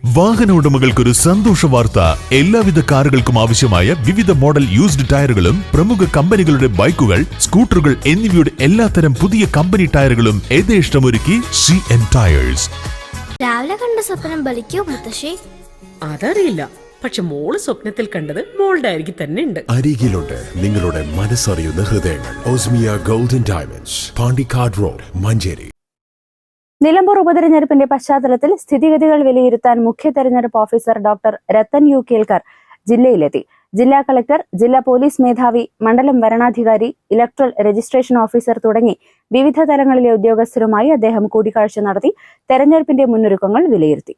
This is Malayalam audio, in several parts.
വാഹന ഉടമകൾക്കൊരു സന്തോഷ വാർത്ത. എല്ലാവിധ കാറുകൾക്കും ആവശ്യമായ വിവിധ മോഡൽ യൂസ്ഡ് ടയറുകളും പ്രമുഖ കമ്പനികളുടെ ബൈക്കുകൾ, സ്കൂട്ടറുകൾ എന്നിവയുടെ എല്ലാത്തരം പുതിയ കമ്പനി ടയറുകളും യഥേഷ്ടമൊരുക്കി CN ടയേഴ്സ്. രാവിലെ കണ്ട സ്വപ്നം ബലിക്കോ മുത്തശ്ശി? അതറിയില്ല, പക്ഷെ മോള് സ്വപ്നത്തിൽ കണ്ടത് മോളുടെ അരികിൽ തന്നെ ഉണ്ട്. അരികിലുണ്ട് നിങ്ങളുടെ മനസ്സറിയുന്ന ഹൃദയങ്ങൾ. Osmiya golden diamonds, Pandikkad road, Manjeri. Nilambur ഉപതെരഞ്ഞെടുപ്പിന്റെ പശ്ചാത്തലത്തിൽ സ്ഥിതിഗതികൾ വിലയിരുത്താൻ മുഖ്യ തെരഞ്ഞെടുപ്പ് officer doctor Rathan U Kelkar ജില്ലയിലെത്തി. ജില്ലാ കളക്ടർ, ജില്ലാ പോലീസ് മേധാവി, മണ്ഡലം വരണാധികാരി, ഇലക്ട്രൽ രജിസ്ട്രേഷൻ ഓഫീസർ തുടങ്ങി വിവിധ തലങ്ങളിലെ ഉദ്യോഗസ്ഥരുമായി അദ്ദേഹം കൂടിക്കാഴ്ച നടത്തി തെരഞ്ഞെടുപ്പിന്റെ മുന്നൊരുക്കങ്ങൾ വിലയിരുത്തി.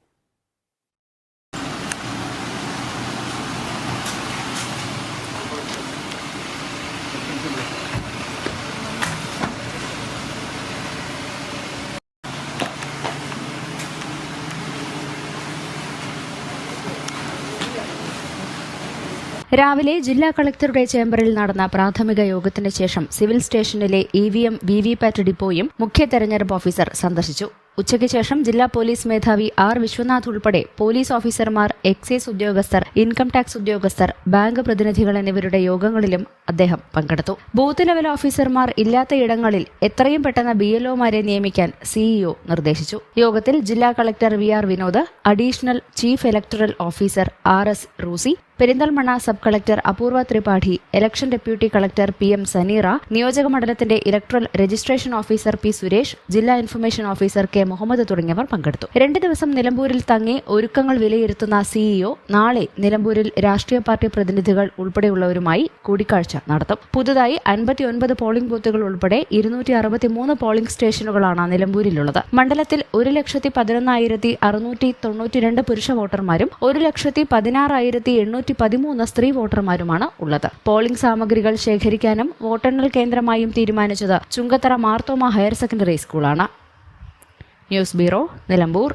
രാവിലെ ജില്ലാ കളക്ടറുടെ ചേംബറിൽ നടന്ന പ്രാഥമിക യോഗത്തിന് ശേഷം സിവിൽ സ്റ്റേഷനിലെ EVM VVPAT ഡിപ്പോയും മുഖ്യ തെരഞ്ഞെടുപ്പ് ഓഫീസർ സന്ദർശിച്ചു. ഉച്ചയ്ക്ക് ശേഷം ജില്ലാ പോലീസ് മേധാവി R വിശ്വനാഥ് ഉൾപ്പെടെ പോലീസ് ഓഫീസർമാർ, എക്സൈസ് ഉദ്യോഗസ്ഥർ, ഇൻകം ടാക്സ് ഉദ്യോഗസ്ഥർ, ബാങ്ക് പ്രതിനിധികൾ എന്നിവരുടെ യോഗങ്ങളിലും അദ്ദേഹം പങ്കെടുത്തു. ബൂത്ത് ലെവൽ ഓഫീസർമാർ ഇല്ലാത്ത ഇടങ്ങളിൽ എത്രയും പെട്ടെന്ന് BLOമാരെ നിയമിക്കാൻ CEO നിർദ്ദേശിച്ചു. യോഗത്തിൽ ജില്ലാ collector VR Vinod, additional chief electoral officer RS Rusi, Perinthalmanna sub collector Apoorva Tripathi, election deputy collector PM Saneera, നിയോജക മണ്ഡലത്തിന്റെ electoral registration officer P Suresh, ജില്ലാ ഇൻഫർമേഷൻ ഓഫീസർ K മുഹമ്മദ് തുടങ്ങിയവർ പങ്കെടുത്തു. 2 ദിവസം നിലമ്പൂരിൽ തങ്ങി ഒരുക്കങ്ങൾ വിലയിരുത്തുന്ന CEO നാളെ നിലമ്പൂരിൽ രാഷ്ട്രീയ പാർട്ടി പ്രതിനിധികൾ ഉൾപ്പെടെയുള്ളവരുമായി കൂടിക്കാഴ്ച നടത്തും. പുതുതായി 59 പോളിംഗ് ബൂത്തുകൾ ഉൾപ്പെടെ 263 പോളിംഗ് സ്റ്റേഷനുകളാണ് നിലമ്പൂരിലുള്ളത്. മണ്ഡലത്തിൽ 1,11,692 പുരുഷ വോട്ടർമാരും 1,16,813 സ്ത്രീ വോട്ടർമാരുമാണ് ഉള്ളത്. പോളിംഗ് സാമഗ്രികൾ ശേഖരിക്കാനും വോട്ടെണ്ണൽ കേന്ദ്രമായും തീരുമാനിച്ചത് ചുങ്കത്തറ മാർത്തോമ ഹയർ സെക്കൻഡറി സ്കൂളാണ്. News bureau, Nilambur.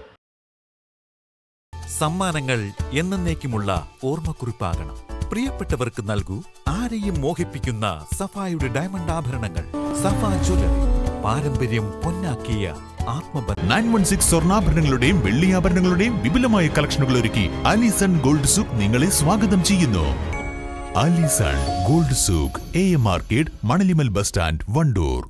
സമ്മാനങ്ങൾ എന്നേക്കുമുള്ള ഓർമ്മക്കുറിപ്പാകണം. പ്രിയപ്പെട്ടവർക്ക് നൽകൂ ആരെയും മോഹിപ്പിക്കുന്ന സഫായുടെ ഡയമണ്ട് ആഭരണങ്ങൾ. സഫ ജ്വല്ലറി, പാരമ്പര്യം പൊന്നാക്കിയ ആത്മബന്ധം. 916 സ്വർണ്ണാഭരണങ്ങളുടെയും വെള്ളിയാഭരണങ്ങളുടെയും വിപുലമായ കളക്ഷനുകൾ ഒരുക്കി അലിസൺ ഗോൾഡ് സൂക്ക് നിങ്ങളെ സ്വാഗതം ചെയ്യുന്നു. Alison gold souk, AM arcade, Manalimal bus stand, Wandoor.